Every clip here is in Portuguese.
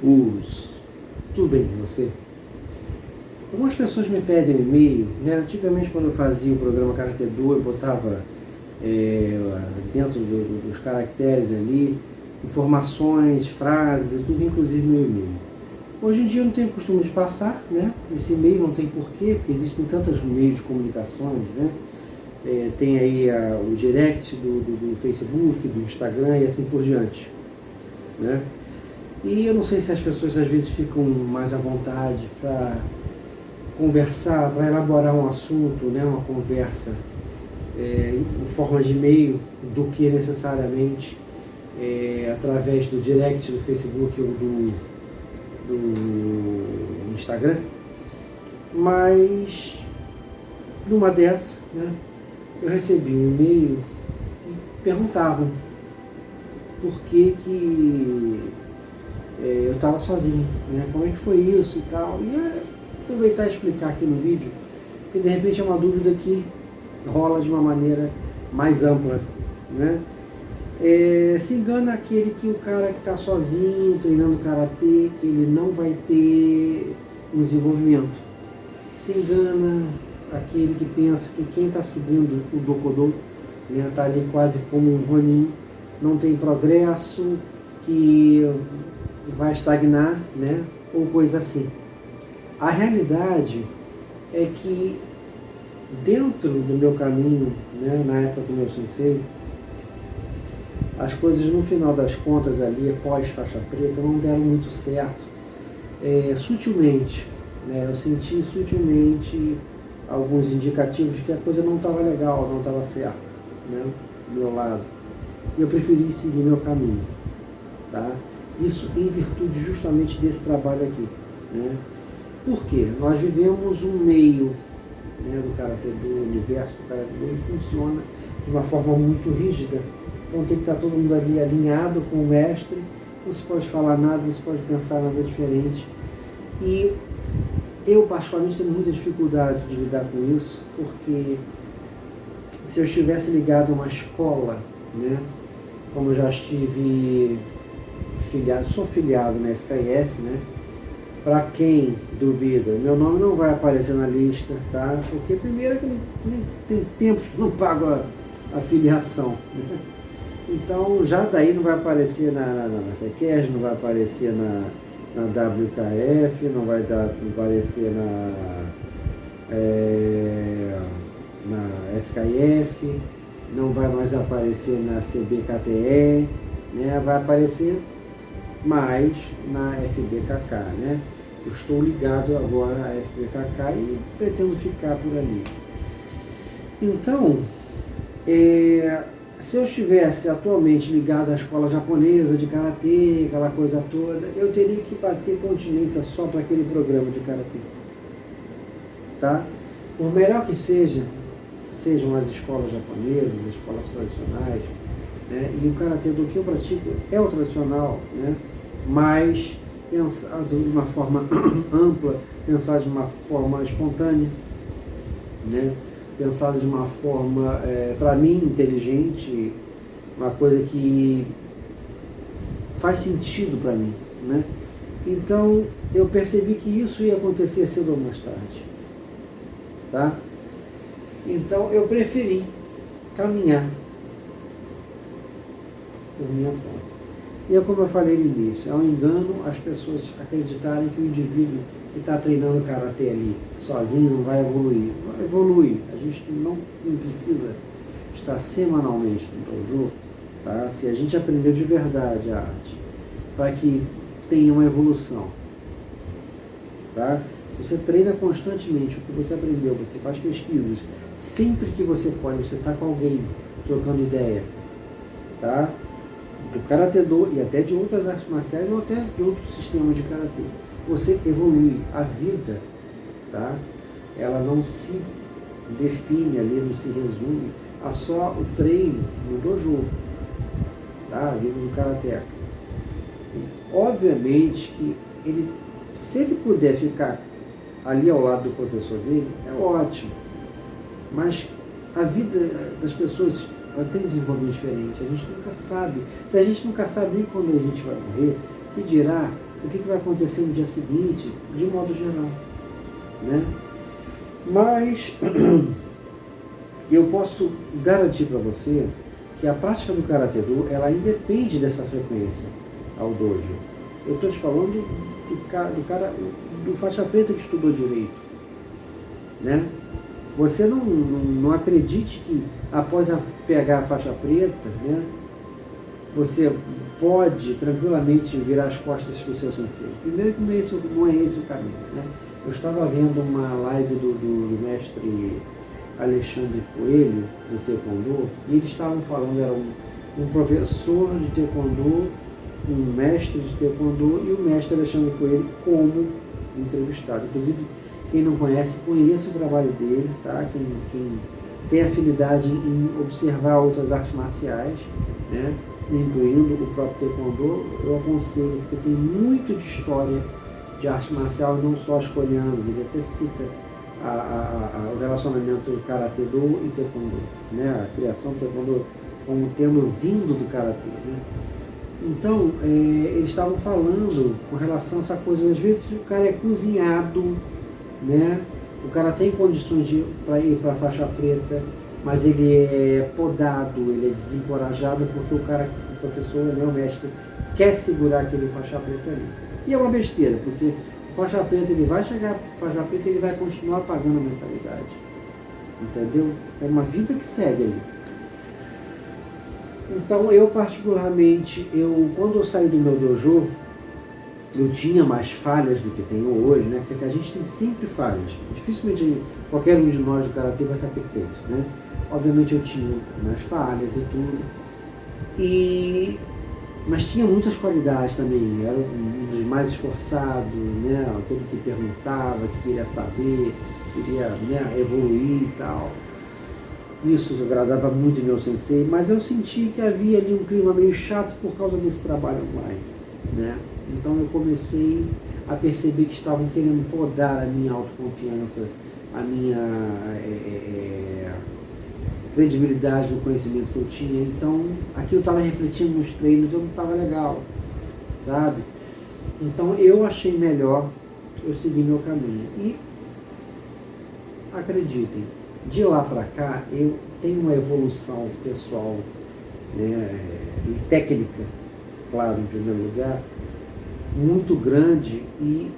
Os. Tudo bem com você? Algumas pessoas me pedem um e-mail, né? Antigamente, quando eu fazia o programa Karatê Do, eu botava dentro dos caracteres ali informações, frases e tudo, inclusive meu e-mail. Hoje em dia eu não tenho costume de passar, né? Esse e-mail não tem porquê, porque existem tantos meios de comunicações, né? Tem aí o direct do Facebook, do Instagram e assim por diante, né? E eu não sei se as pessoas às vezes ficam mais à vontade para conversar, para elaborar um assunto, né, uma conversa em forma de e-mail, do que necessariamente através do direct do Facebook ou do Instagram. Mas numa dessas, né, eu recebi um e-mail e perguntavam por que eu estava sozinho, né? Como é que foi isso e tal. E aproveitar e explicar aqui no vídeo, porque de repente é uma dúvida que rola de uma maneira mais ampla, né? Se engana aquele que o cara que está sozinho, treinando karatê, que ele não vai ter um desenvolvimento. Se engana aquele que pensa que quem está seguindo o Dokodo, né, está ali quase como um Ronin, não tem progresso, que vai estagnar, né, ou coisa assim. A realidade é que dentro do meu caminho, né, na época do meu sensei, as coisas no final das contas ali, pós faixa preta, não deram muito certo. Sutilmente, né, eu senti sutilmente alguns indicativos de que a coisa não estava legal, não estava certa, né, do meu lado. E eu preferi seguir meu caminho, tá? Isso em virtude justamente desse trabalho aqui, né? Por quê? Nós vivemos um meio, né, do Karatê Do, universo do Karatê Do, ele funciona de uma forma muito rígida. Então tem que estar todo mundo ali alinhado com o mestre, não se pode falar nada, não se pode pensar nada diferente. E eu particularmente tenho muita dificuldade de lidar com isso, porque se eu estivesse ligado a uma escola, né, como eu já estive filiado, sou filiado na SKF, né? Para quem duvida, meu nome não vai aparecer na lista, tá? Porque primeiro que nem tem tempos que não pago a filiação, né? Então já daí não vai aparecer na FECES, não vai aparecer na WKF, não vai aparecer na SKF, não vai mais aparecer na CBKTE, né? Vai aparecer mais na FBKK, né? Eu estou ligado agora à FBKK e pretendo ficar por ali. Então, se eu estivesse atualmente ligado à escola japonesa de karatê, aquela coisa toda, eu teria que bater continência só para aquele programa de karatê, tá? Por melhor que sejam as escolas japonesas, as escolas tradicionais, né? E o karatê do que eu pratico é o tradicional, né? Mas pensado de uma forma ampla, pensado de uma forma espontânea, né? Pensado de uma forma, para mim, inteligente, uma coisa que faz sentido para mim, né? Então, eu percebi que isso ia acontecer cedo ou mais tarde, tá? Então, eu preferi caminhar por minha conta. E é como eu falei no início, é um engano as pessoas acreditarem que o indivíduo que está treinando karatê ali sozinho não vai evoluir. Vai evoluir. A gente não precisa estar semanalmente no dojo, tá? Se a gente aprendeu de verdade a arte, para que tenha uma evolução, tá? Se você treina constantemente o que você aprendeu, você faz pesquisas, sempre que você pode, você está com alguém trocando ideia, tá? Do Karatê Do e até de outras artes marciais ou até de outros sistemas de karatê. Você evolui. A vida, tá? Ela não se define ali, não se resume a só o treino no dojo, tá? A vida do karateca. Obviamente que se ele puder ficar ali ao lado do professor dele, é ótimo. Mas a vida das pessoas, ela tem desenvolvimento diferente, a gente nunca sabe. Se a gente nunca sabe nem quando a gente vai morrer, que dirá o que vai acontecer no dia seguinte, de modo geral, né? Mas eu posso garantir para você que a prática do Karatê-Do, ela independe dessa frequência ao dojo. Eu estou te falando do faixa preta que estudou direito, né? Você não acredite que após pegar a faixa preta, né, você pode tranquilamente virar as costas para o seu sensei. Primeiro que não é esse o caminho, né? Eu estava vendo uma live do mestre Alexandre Coelho, do Taekwondo, e eles estavam falando, era um professor de Taekwondo, um mestre de Taekwondo e o mestre Alexandre Coelho como entrevistado. Inclusive, quem não conhece, conheça o trabalho dele, tá? Quem tem afinidade em observar outras artes marciais, né, incluindo o próprio Taekwondo, eu aconselho, porque tem muito de história de arte marcial, não só as coreanas, ele até cita o relacionamento do Karatê-Do e Taekwondo, né, a criação do Taekwondo como tendo vindo do Karatê, né. Então, eles estavam falando com relação a essa coisa, às vezes o cara é cozinhado, né? O cara tem condições para ir para a faixa preta, mas ele é podado, ele é desencorajado porque o professor, né, o mestre, quer segurar aquele faixa preta ali. E é uma besteira, porque o faixa preta, ele vai chegar para faixa preta e ele vai continuar pagando a mensalidade. Entendeu? É uma vida que segue ali. Então, eu particularmente, quando eu saí do meu dojo, eu tinha mais falhas do que tenho hoje, né? Porque a gente tem sempre falhas. Dificilmente qualquer um de nós do Karatê vai estar perfeito, né? Obviamente eu tinha mais falhas e tudo. Mas tinha muitas qualidades também. Era um dos mais esforçados, né? Aquele que perguntava, que queria saber, queria, né, evoluir e tal. Isso agradava muito meu sensei, mas eu senti que havia ali um clima meio chato por causa desse trabalho online, né? Então eu comecei a perceber que estavam querendo podar a minha autoconfiança, a minha credibilidade no conhecimento que eu tinha. Então aquilo estava refletindo nos treinos, eu não estava legal, sabe? Então eu achei melhor eu seguir meu caminho. E acreditem, de lá para cá eu tenho uma evolução pessoal, né, e técnica, claro, em primeiro lugar, muito grande, e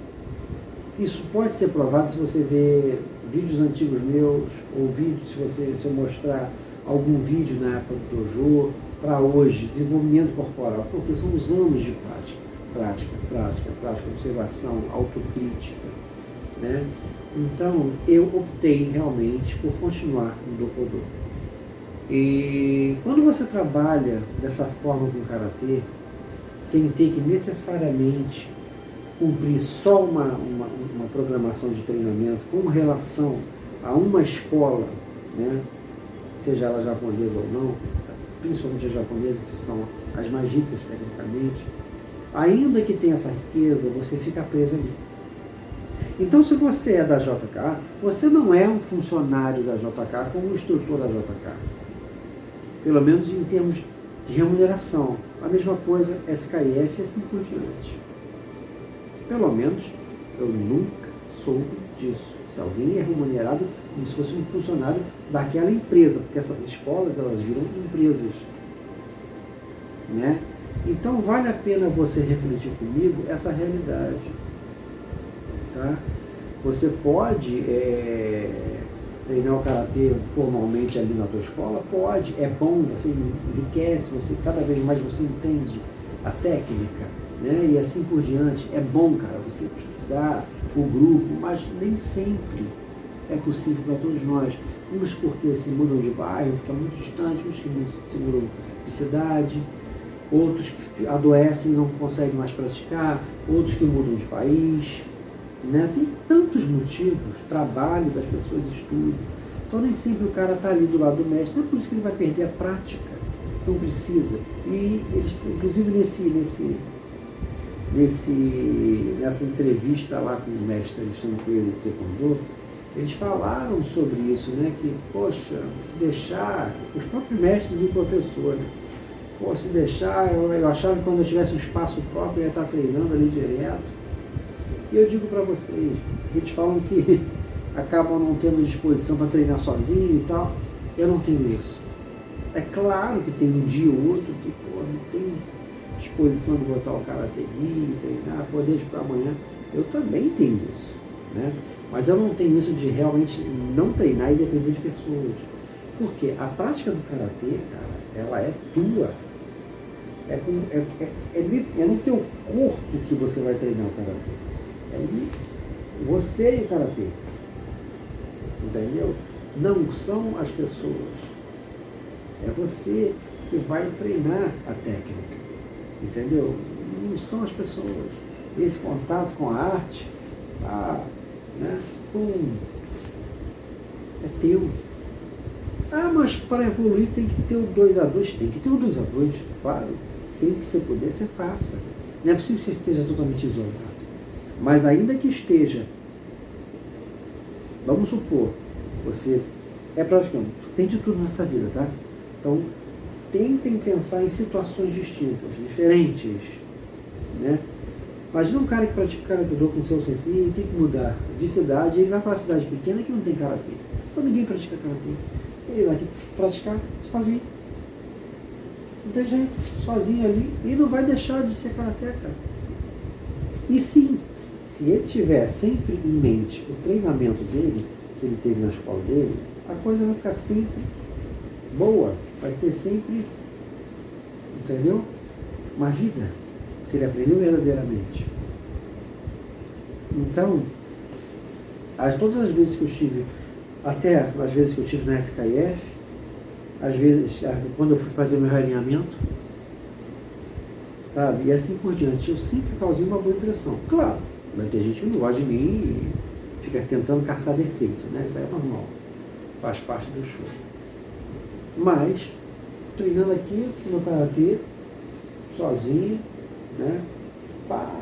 isso pode ser provado se você ver vídeos antigos meus, ou vídeos, se eu mostrar algum vídeo na época do dojo, para hoje, desenvolvimento corporal, porque são os anos de prática, observação, autocrítica, né? Então, eu optei realmente por continuar no Dokodo. E quando você trabalha dessa forma com o Karatê, sem ter que necessariamente cumprir só uma programação de treinamento com relação a uma escola, né, seja ela japonesa ou não, principalmente as japonesas, que são as mais ricas tecnicamente, ainda que tenha essa riqueza, você fica preso ali. Então, se você é da JK, você não é um funcionário da JK como um instrutor da JK. Pelo menos em termos de remuneração. A mesma coisa, SKF e assim por diante. Pelo menos, eu nunca soube disso. Se alguém é remunerado como se fosse um funcionário daquela empresa, porque essas escolas, elas viram empresas, né? Então, vale a pena você refletir comigo essa realidade. Tá? Você pode treinar o Karatê formalmente ali na tua escola? Pode, é bom, você enriquece, cada vez mais você entende a técnica, né? E assim por diante. É bom, cara, você estudar o grupo, mas nem sempre é possível para todos nós. Uns porque se mudam de bairro, ficam muito distantes, uns que se mudam de cidade, outros que adoecem e não conseguem mais praticar, outros que mudam de país, né? Tem tantos motivos, trabalho das pessoas, estudo. Então nem sempre o cara está ali do lado do mestre, não é por isso que ele vai perder a prática, não precisa. E eles, inclusive nessa entrevista lá com o mestre Alexandre Coelho do Taekwondo, eles falaram sobre isso, né? Que, poxa, se deixar, os próprios mestres e o professor, né? Pô, se deixar, eu achava que quando eu tivesse um espaço próprio eu ia estar treinando ali direto. E eu digo para vocês, eles falam que acabam não tendo disposição para treinar sozinho e tal. Eu não tenho isso. É claro que tem um dia ou outro que, pô, não tem disposição de botar o karatê e treinar, pô, deixa para amanhã. Eu também tenho isso, né? Mas eu não tenho isso de realmente não treinar e depender de pessoas. Porque a prática do karatê, cara, ela é tua. É no teu corpo que você vai treinar o karatê. É ali, você e o karatê. Entendeu? Não são as pessoas. É você que vai treinar a técnica. Entendeu? Não são as pessoas. Esse contato com a arte, né, é teu. Mas para evoluir tem que ter o 2-2, tem que ter o 2-2, claro. Sempre que você puder, você faça. Não é possível que você esteja totalmente isolado. Mas ainda que esteja, vamos supor, você é praticante, tem de tudo nessa vida, tá? Então, tentem pensar em situações distintas, diferentes, né? Imagina um cara que pratica karatê com seu sensei e tem que mudar de cidade, ele vai para uma cidade pequena que não tem karatê. Então ninguém pratica karatê. Ele vai ter que praticar sozinho. Não tem jeito, sozinho ali, e não vai deixar de ser karateca. E sim, se ele tiver sempre em mente o treinamento dele, que ele teve na escola dele, a coisa vai ficar sempre boa, vai ter sempre, entendeu? Uma vida, se ele aprendeu verdadeiramente. Então, todas as vezes que eu estive, até as vezes que eu estive na SKF, às vezes, quando eu fui fazer meu realinhamento, sabe, e assim por diante, eu sempre causei uma boa impressão. Claro, vai ter gente que não gosta de mim e fica tentando caçar defeito, né? Isso aí é normal, faz parte do show. Mas, treinando aqui no karatê, sozinho, né? Pá,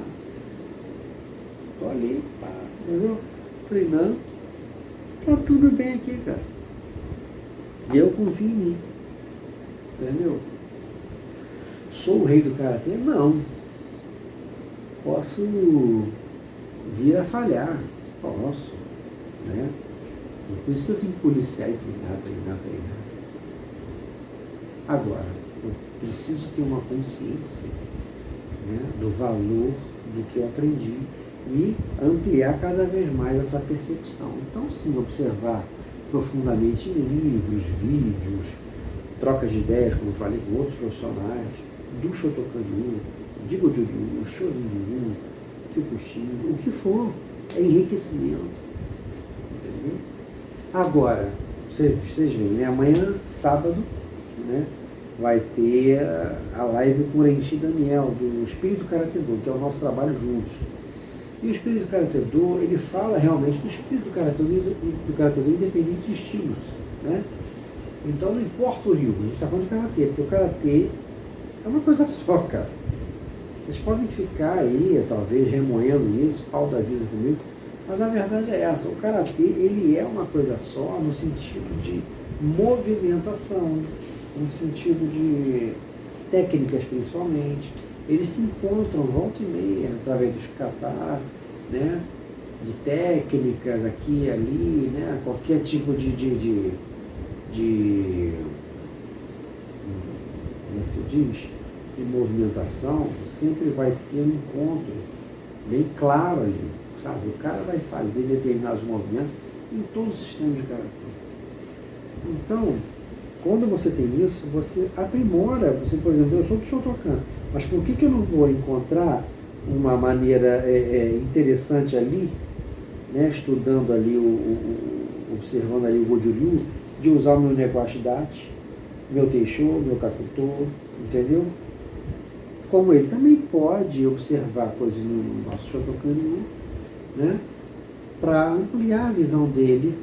tô ali, pá, entendeu? Treinando, tá tudo bem aqui, cara. E eu confio em mim, entendeu? Sou o rei do karatê? Não. Posso vir a falhar, posso, né? E por isso que eu tenho que policiar e treinar. Agora, eu preciso ter uma consciência, né, do valor do que eu aprendi e ampliar cada vez mais essa percepção. Então, sim, observar profundamente em livros, vídeos, trocas de ideias, como eu falei, com outros profissionais, do Shotokan Ryu, de Goju Ryu, Shorin Ryu, Kyokushin, o que for, é enriquecimento. Entendeu? Agora, vocês veem, né? Amanhã, sábado, né, vai ter a live com o Renchi Daniel, do Espírito Karatê-Do, que é o nosso trabalho juntos. E o Espírito Karatê-Do, ele fala realmente do Espírito do Karatê-Do independente de estímulos, né? Então não importa o Ryu, a gente está falando de Karatê, porque o Karatê é uma coisa só, cara. Vocês podem ficar aí, talvez, remoendo isso, pau da vida comigo, mas a verdade é essa, o Karatê, ele é uma coisa só no sentido de movimentação, no sentido de técnicas principalmente. Eles se encontram volta e meia, através dos kata, né, de técnicas aqui e ali, né, qualquer tipo de como é que se diz? De movimentação, sempre vai ter um encontro bem claro ali, sabe? O cara vai fazer determinados movimentos em todos os sistemas de karatê. Então, quando você tem isso, você aprimora. Você, por exemplo, eu sou do Shotokan, mas por que eu não vou encontrar uma maneira interessante ali, né, estudando ali, observando ali o Goju Ryu, de usar o meu Negoshi Dachi, meu Teisho, meu Kakuto, entendeu? Como ele também pode observar coisas no nosso Shotokan Ryu, né, para ampliar a visão dele,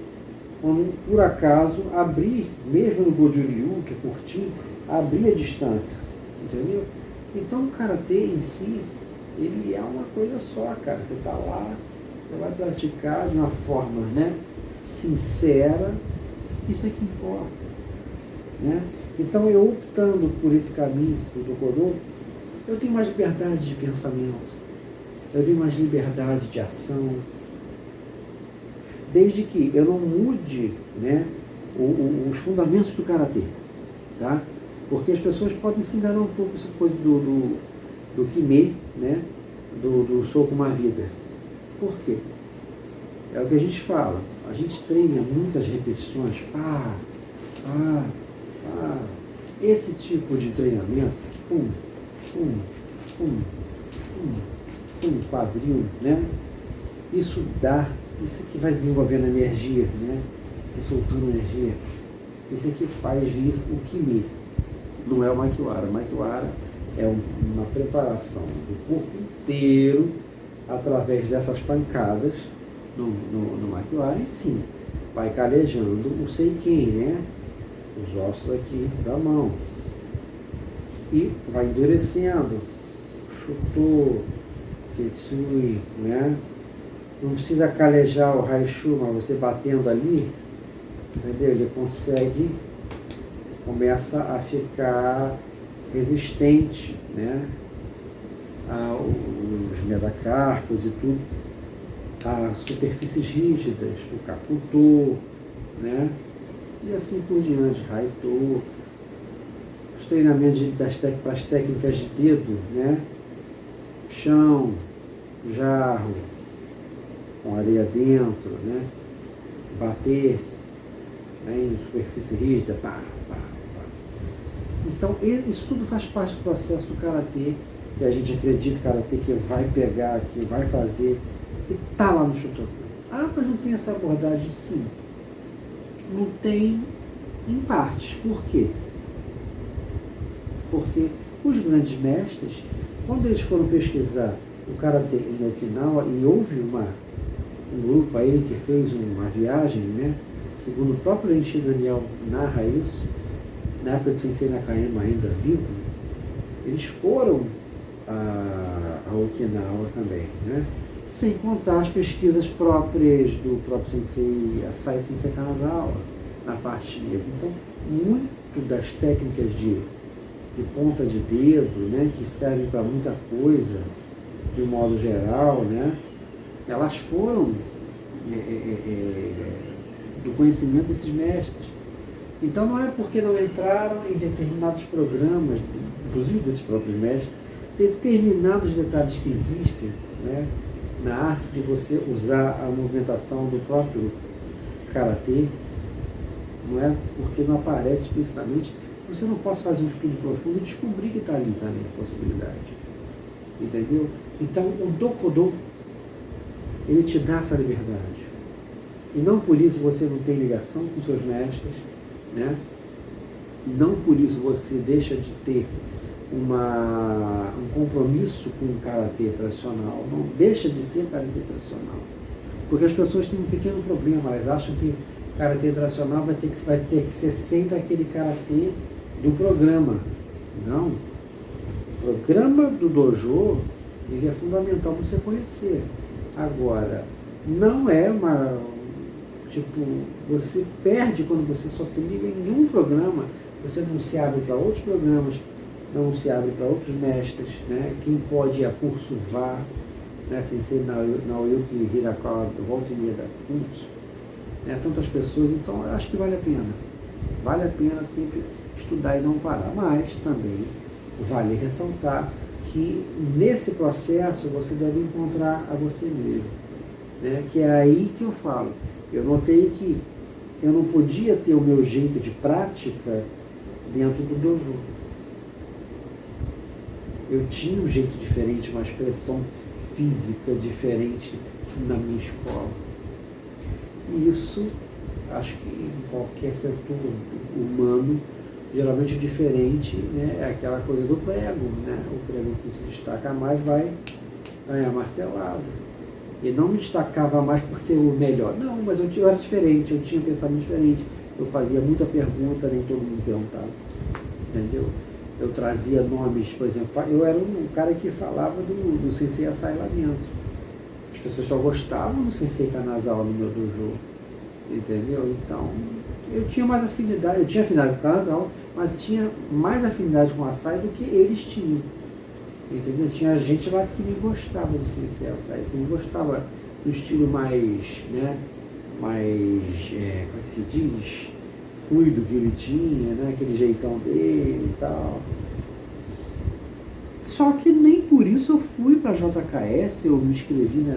como por acaso abrir, mesmo no Goju Ryu, que é curtinho, abrir a distância, entendeu? Então o Karatê em si, ele é uma coisa só, cara. Você está lá, você vai praticar de uma forma, né, sincera, isso é que importa, né? Então, eu optando por esse caminho do Dokodô, eu tenho mais liberdade de pensamento, eu tenho mais liberdade de ação, desde que eu não mude, né, os fundamentos do Karatê, tá? Porque as pessoas podem se enganar um pouco com essa coisa do Kime, né, do soco uma vida. Por quê? É o que a gente fala, a gente treina muitas repetições, esse tipo de treinamento, quadril, né? Isso aqui vai desenvolvendo energia, né? Você soltando energia. Isso aqui faz vir o Kime. Não é o Makiwara. O Makiwara é uma preparação do corpo inteiro através dessas pancadas no Makiwara, e sim, vai calejando o Seiken, né? Os ossos aqui da mão. E vai endurecendo. Chutou, Tetsui, né? Não precisa calejar o Haishu, mas você batendo ali, entendeu? Ele começa a ficar resistente, né? Os metacarpos e tudo, a superfícies rígidas, o Kakuto, né? E assim por diante, Raito, os treinamentos para as técnicas de dedo, né? Chão, jarro, com areia dentro, né? Bater, né, em superfície rígida, pá. Então, isso tudo faz parte do processo do Karatê, que a gente acredita, Karatê, que vai pegar, que vai fazer, e está lá no Shotokan. Mas não tem essa abordagem? Sim. Não tem em partes. Por quê? Porque os grandes mestres, quando eles foram pesquisar o Karatê em Okinawa, e houve um grupo aí que fez uma viagem, né? Segundo o próprio Enchi Daniel narra isso, na época do Sensei Nakayama ainda vivo, eles foram a Okinawa também, né? Sem contar as pesquisas próprias do próprio Sensei Asai Sensei Kanazawa, na parte chinesa. Então, muito das técnicas de ponta de dedo, né, que servem para muita coisa, de um modo geral, né, elas foram do conhecimento desses mestres. Então, não é porque não entraram em determinados programas, inclusive desses próprios mestres, determinados detalhes que existem, né, na arte de você usar a movimentação do próprio Karatê, não é porque não aparece explicitamente que você não possa fazer um estudo profundo e descobrir que está ali também a possibilidade. Entendeu? Então, o Dokodô, ele te dá essa liberdade. E não por isso você não tem ligação com seus mestres, né? Não por isso você deixa de ter um compromisso com o Karatê tradicional, não deixa de ser Karatê tradicional. Porque as pessoas têm um pequeno problema, elas acham que Karatê tradicional vai ter que ser sempre aquele Karatê do programa. Não. O programa do dojo, ele é fundamental para você conhecer. Agora, não é você perde quando você só se liga em um programa, você não se abre para outros programas, não se abre para outros mestres, né? Quem pode ir a curso vá, né? Sensei Naoyuki Hirakawa, volta e meia da curso, né? Tantas pessoas, então eu acho que vale a pena sempre estudar e não parar, mas também vale ressaltar que nesse processo você deve encontrar a você mesmo, né? Que é aí que eu falo, eu notei que eu não podia ter o meu jeito de prática dentro do dojo. Eu tinha um jeito diferente, uma expressão física diferente na minha escola. E isso, acho que em qualquer setor humano, geralmente o diferente, né, é aquela coisa do prego, né? O prego que se destaca mais vai ganhar martelada. E não me destacava mais por ser o melhor. Não, mas eu era diferente, eu tinha um pensamento diferente. Eu fazia muita pergunta, nem todo mundo perguntava. Entendeu? Eu trazia nomes, por exemplo, eu era um cara que falava do Sensei Asai lá dentro. As pessoas só gostavam do Sensei Kanazawa no meu dojo. Entendeu? Então, eu tinha mais afinidade, eu tinha afinidade com casal, mas tinha mais afinidade com açaí do que eles tinham. Entendeu? Tinha gente lá que nem gostava de sem açaí, assim, gostava do estilo mais, né, mais, como é que se diz? Fluido que ele tinha, né, aquele jeitão dele e tal. Só que nem por isso eu fui para a JKS, eu me inscrevi na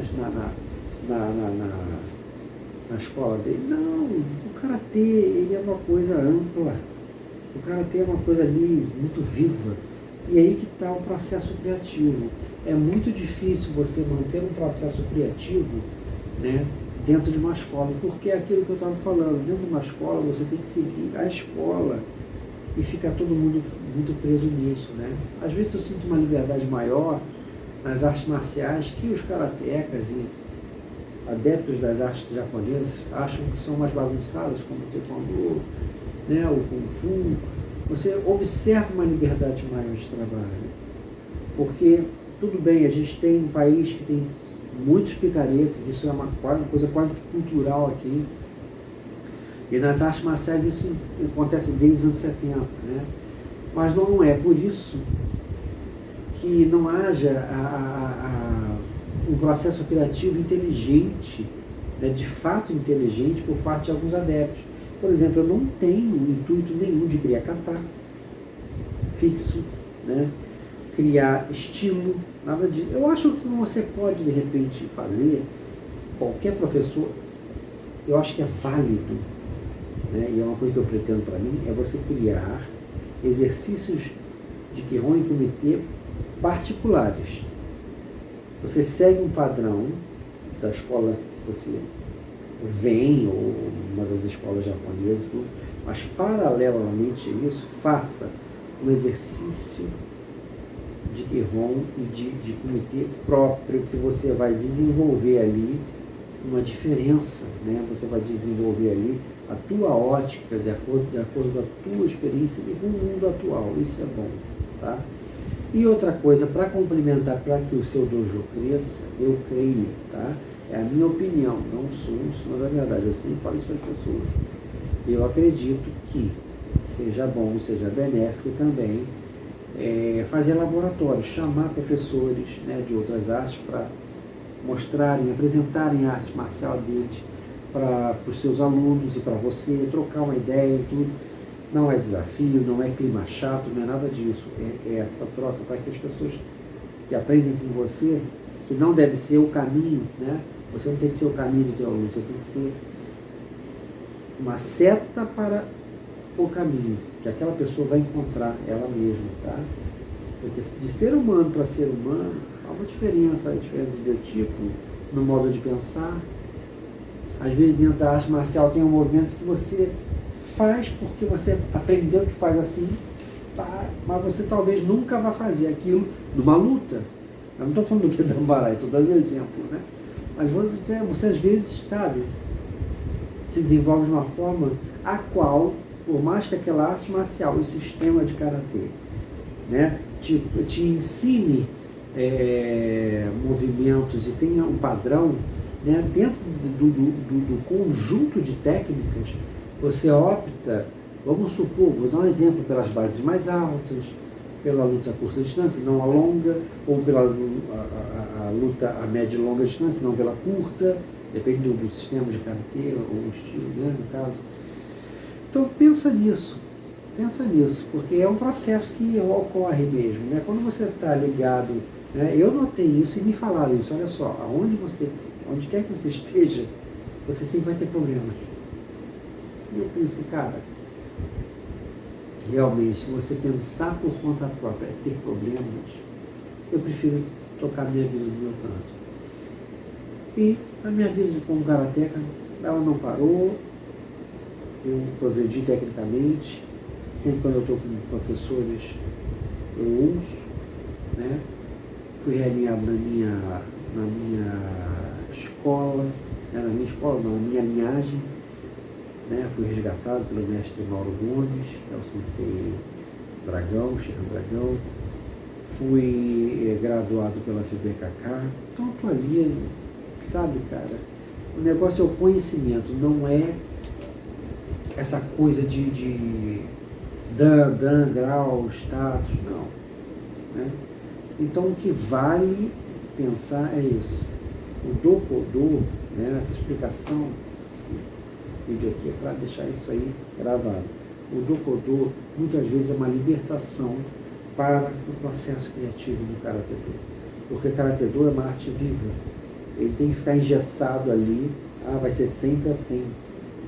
escola dele. Não, o Karatê ele é uma coisa ampla, o Karatê é uma coisa ali muito viva. E aí que está o processo criativo. É muito difícil você manter um processo criativo, né, dentro de uma escola, porque é aquilo que eu estava falando, dentro de uma escola você tem que seguir a escola e fica todo mundo muito preso nisso, né? Às vezes eu sinto uma liberdade maior nas artes marciais que os karatecas e adeptos das artes japonesas acham que são mais bagunçadas, como o taekwondo, né, o kung fu. Você observa uma liberdade maior de trabalho, porque tudo bem, a gente tem um país que tem muitos picaretas, isso é uma coisa quase que cultural aqui. E nas artes marciais isso acontece desde os anos 70, né? Mas não é por isso que não haja um processo criativo inteligente, né, de fato inteligente por parte de alguns adeptos. Por exemplo, eu não tenho intuito nenhum de criar kata fixo, né? Criar estímulo, nada disso. Eu acho que você pode, de repente, fazer, qualquer professor, eu acho que é válido, né? E é uma coisa que eu pretendo para mim, é você criar exercícios de Kihon e Kumite particulares. Você segue um padrão da escola que você vem, ou uma das escolas japonesas, mas paralelamente a isso, faça um exercício de Kihon e de Kumite próprio, que você vai desenvolver ali uma diferença, né? Você vai desenvolver ali a tua ótica de acordo com a tua experiência e com o mundo atual. Isso é bom, tá? E outra coisa, para complementar, para que o seu dojo cresça, eu creio, tá? É a minha opinião, não sou um senhor da verdade, eu sempre falo isso para as pessoas. Eu acredito que seja bom, seja benéfico também, fazer laboratórios, chamar professores, né, de outras artes para mostrarem, apresentarem a arte marcial deles para os seus alunos e para você, trocar uma ideia e tudo. Não é desafio, não é clima chato, não é nada disso. É essa troca para que as pessoas que aprendem com você, que não deve ser o caminho, né? Você não tem que ser o caminho do teu aluno, você tem que ser uma seta para o caminho, que aquela pessoa vai encontrar ela mesma, tá? Porque de ser humano para ser humano, há uma diferença, a diferença de biotipo, no modo de pensar. Às vezes dentro da arte marcial tem movimentos que você faz porque você aprendeu que faz assim, tá? Mas você talvez nunca vá fazer aquilo numa luta. Eu não estou falando do que da Ambará, estou dando um exemplo, né? Mas você às vezes, sabe, se desenvolve de uma forma a qual, por mais que aquela arte marcial, o sistema de karatê, né, te ensine movimentos e tenha um padrão, né, dentro do conjunto de técnicas, você opta, vamos supor, vou dar um exemplo, pelas bases mais altas, pela luta a curta distância, não a longa, ou pela a luta a média e longa distância, não pela curta, depende do sistema de karatê ou estilo, né, no caso. Então pensa nisso, porque é um processo que ocorre mesmo, né? Quando você está ligado, né, eu notei isso e me falaram isso, olha só, onde quer que você esteja, você sempre vai ter problemas. E eu pensei, cara, realmente, se você pensar por conta própria é ter problemas, eu prefiro tocar minha vida no meu canto. E a minha vida como karateca, ela não parou, eu progredi tecnicamente, sempre quando eu estou com professores, eu ouço, né? Fui realinhado na minha escola, né? Na minha linhagem, né? Fui resgatado pelo mestre Mauro Gomes, que é o sensei Dragão, Chico Dragão. Fui graduado pela FBKK, então estou ali, sabe, cara? O negócio é o conhecimento, não é essa coisa de dan, grau, status, não. Né? Então o que vale pensar é isso. O do, né, essa explicação, esse vídeo aqui é para deixar isso aí gravado. O do muitas vezes é uma libertação para o processo criativo do Karatê Do. Porque Karatê Do é uma arte viva. Ele tem que ficar engessado ali. Vai ser sempre assim.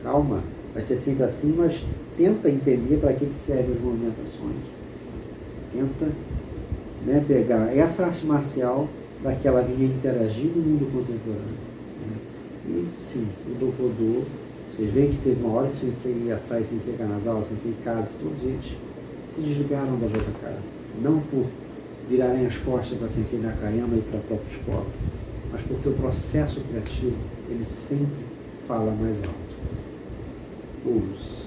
Calma, vai ser sempre assim, mas tenta entender para que servem as movimentações. Tenta, né, pegar essa arte marcial para que ela venha interagir no mundo contemporâneo. Né? E sim, o Dokodô, vocês veem que teve uma hora que Sensei Yasai, Sensei Kanazawa, Sensei Kaze, todos eles se desligaram da JK. Não por virarem as costas para Sensei Nakayama e para a própria escola, mas porque o processo criativo, ele sempre fala mais alto. Ouço.